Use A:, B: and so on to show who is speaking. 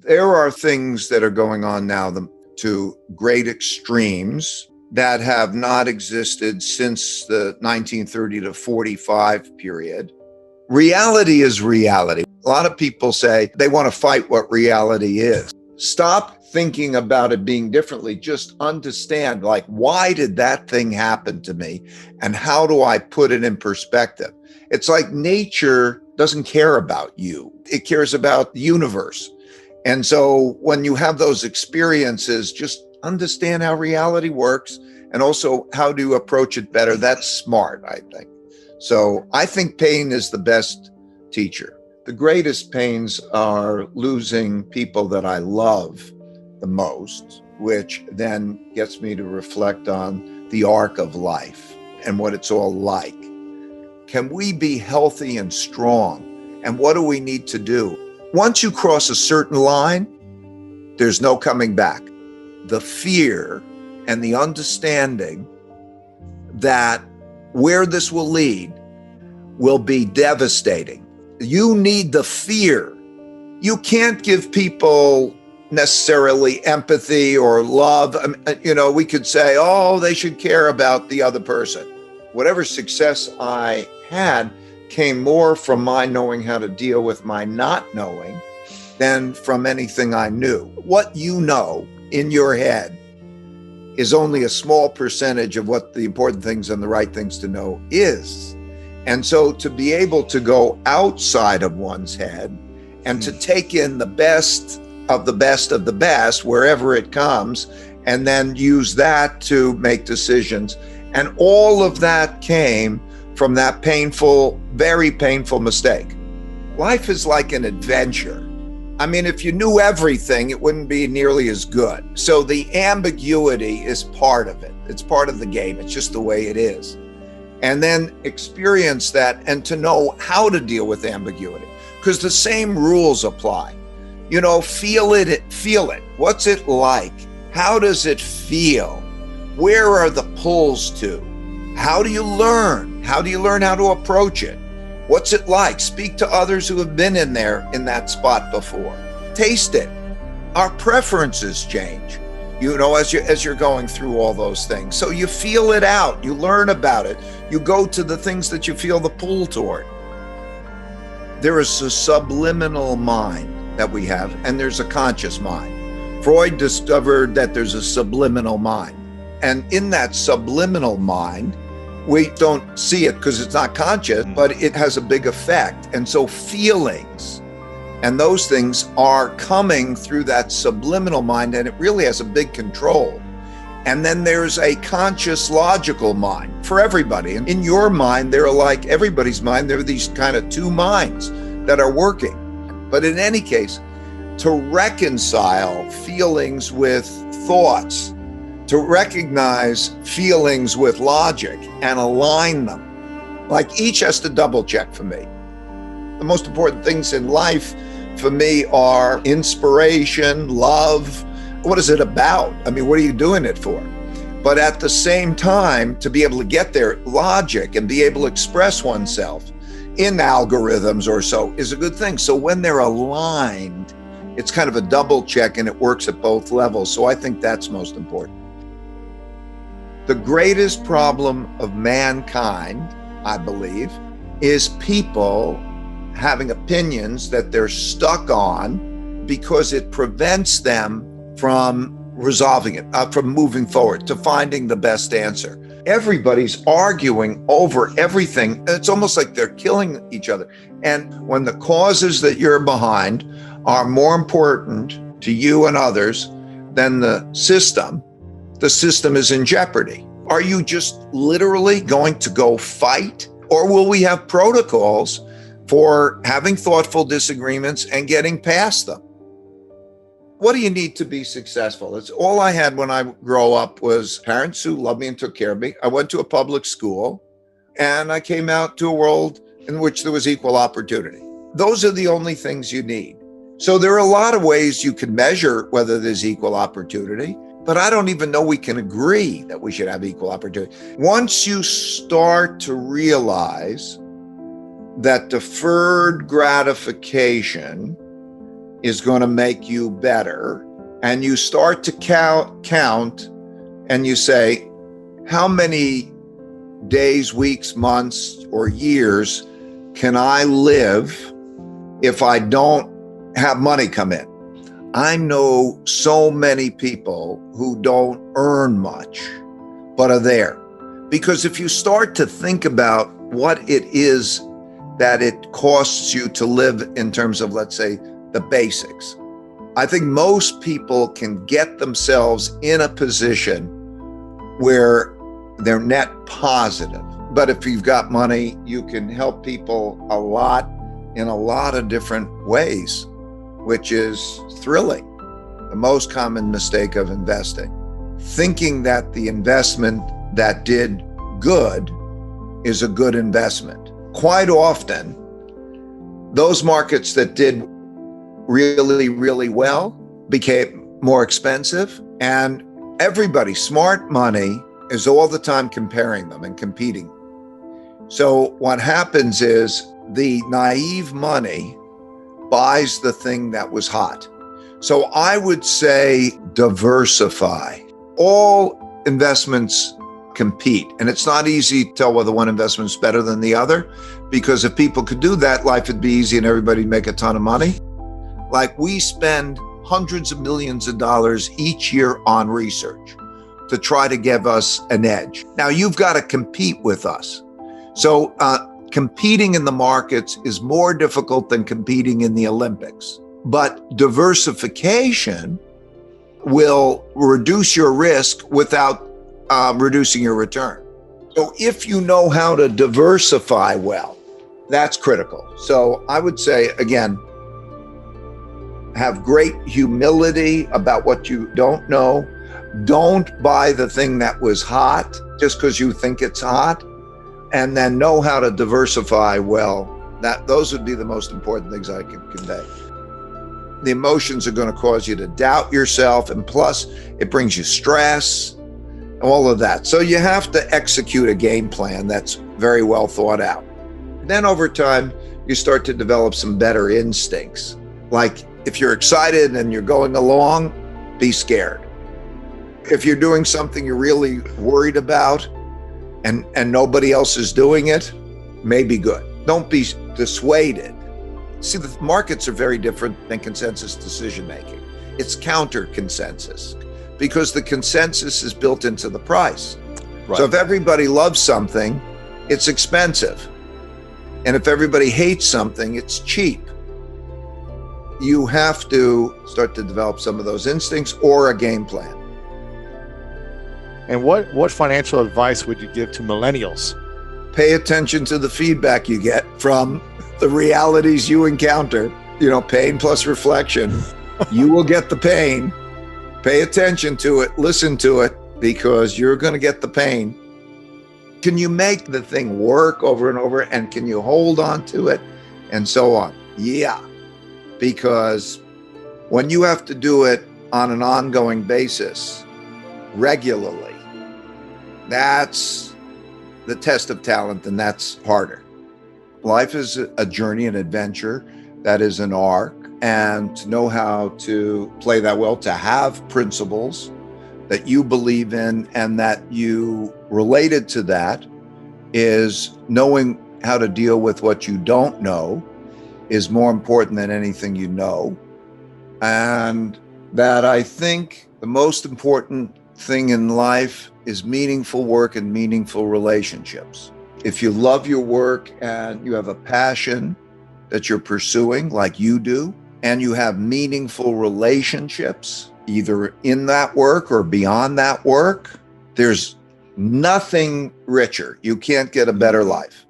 A: There are things that are going on now to great extremes that have not existed since the 1930 to 45 period. Reality is reality. A lot of people say they want to fight what reality is. Stop thinking about it being differently. Just understand, like, why did that thing happen to me? And how do I put it in perspective? It's like nature doesn't care about you. It cares about the universe. And so when you have those experiences, just understand how reality works and also how to approach it better. That's smart, I think. So I think pain is the best teacher. The greatest pains are losing people that I love the most, which then gets me to reflect on the arc of life and what it's all like. Can we be healthy and strong? And what do we need to do? Once you cross a certain line, there's no coming back. The fear and the understanding that where this will lead will be devastating. You need the fear. You can't give people necessarily empathy or love. We could say, oh, they should care about the other person. Whatever success I had came more from my knowing how to deal with my not knowing than from anything I knew. What you know in your head is only a small percentage of what the important things and the right things to know is. And so to be able to go outside of one's head and to take in the best of the best of the best, wherever it comes, and then use that to make decisions. And all of that came from that painful, very painful mistake. Life is like an adventure. I mean, if you knew everything, it wouldn't be nearly as good. So the ambiguity is part of it. It's part of the game. It's just the way it is. And then experience that and to know how to deal with ambiguity, because the same rules apply. Feel it. What's it like? How does it feel? Where are the pulls to? How do you learn? How do you learn how to approach it? What's it like? Speak to others who have been in that spot before. Taste it. Our preferences change, as you're going through all those things. So you feel it out. You learn about it. You go to the things that you feel the pull toward. There is a subliminal mind that we have, and there's a conscious mind. Freud discovered that there's a subliminal mind. And in that subliminal mind, we don't see it because it's not conscious, but it has a big effect. And so feelings and those things are coming through that subliminal mind, and it really has a big control. And then there's a conscious logical mind for everybody. And in your mind, they're like everybody's mind. There are these kind of two minds that are working. But in any case, to reconcile feelings with thoughts, to recognize feelings with logic and align them, like each has to double check for me. The most important things in life for me are inspiration, love. What is it about? I mean, what are you doing it for? But at the same time, to be able to get there, logic and be able to express oneself in algorithms or so is a good thing. So when they're aligned, it's kind of a double check and it works at both levels. So I think that's most important. The greatest problem of mankind, I believe, is people having opinions that they're stuck on because it prevents them from resolving it, from moving forward, to finding the best answer. Everybody's arguing over everything. It's almost like they're killing each other. And when the causes that you're behind are more important to you and others than the system is in jeopardy. Are you just literally going to go fight? Or will we have protocols for having thoughtful disagreements and getting past them? What do you need to be successful? It's all I had when I grew up was parents who loved me and took care of me. I went to a public school and I came out to a world in which there was equal opportunity. Those are the only things you need. So there are a lot of ways you can measure whether there's equal opportunity, but I don't even know we can agree that we should have equal opportunity. Once you start to realize that deferred gratification is going to make you better. And you start to count and you say, how many days, weeks, months, or years can I live if I don't have money come in? I know so many people who don't earn much, but are there. Because if you start to think about what it is that it costs you to live in terms of, let's say, the basics, I think most people can get themselves in a position where they're net positive. But if you've got money, you can help people a lot in a lot of different ways, which is thrilling. The most common mistake of investing, thinking that the investment that did good is a good investment. Quite often, those markets that did really, really well became more expensive, and everybody, smart money, is all the time comparing them and competing. So what happens is the naive money buys the thing that was hot. So I would say diversify. All investments compete, and it's not easy to tell whether one investment is better than the other, because if people could do that, life would be easy and everybody'd make a ton of money. Like, we spend hundreds of millions of dollars each year on research to try to give us an edge. Now, you've got to compete with us. So competing in the markets is more difficult than competing in the Olympics. But diversification will reduce your risk without reducing your return. So if you know how to diversify well, that's critical. So I would say, again, have great humility about what you don't know. Don't buy the thing that was hot just because you think it's hot, and then know how to diversify well. Those would be the most important things I could convey. The emotions are going to cause you to doubt yourself, and plus it brings you stress, all of that. So you have to execute a game plan that's very well thought out. Then over time, you start to develop some better instincts. Like, if you're excited and you're going along, be scared. If you're doing something you're really worried about and nobody else is doing it, may be good. Don't be dissuaded. See, the markets are very different than consensus decision making. It's counter consensus, because the consensus is built into the price. Right. So if everybody loves something, it's expensive. And if everybody hates something, it's cheap. You have to start to develop some of those instincts or a game plan.
B: And what financial advice would you give to millennials?
A: Pay attention to the feedback you get from the realities you encounter. Pain plus reflection. You will get the pain. Pay attention to it, listen to it, because you're going to get the pain. Can you make the thing work over and over, and can you hold on to it, and so on? Yeah. Because when you have to do it on an ongoing basis, regularly, that's the test of talent, and that's harder. Life is a journey, an adventure that is an arc, and to know how to play that well, to have principles that you believe in and that you related to that, is knowing how to deal with what you don't know is more important than anything you know. And that I think the most important thing in life is meaningful work and meaningful relationships. If you love your work and you have a passion that you're pursuing like you do, and you have meaningful relationships, either in that work or beyond that work, there's nothing richer. You can't get a better life.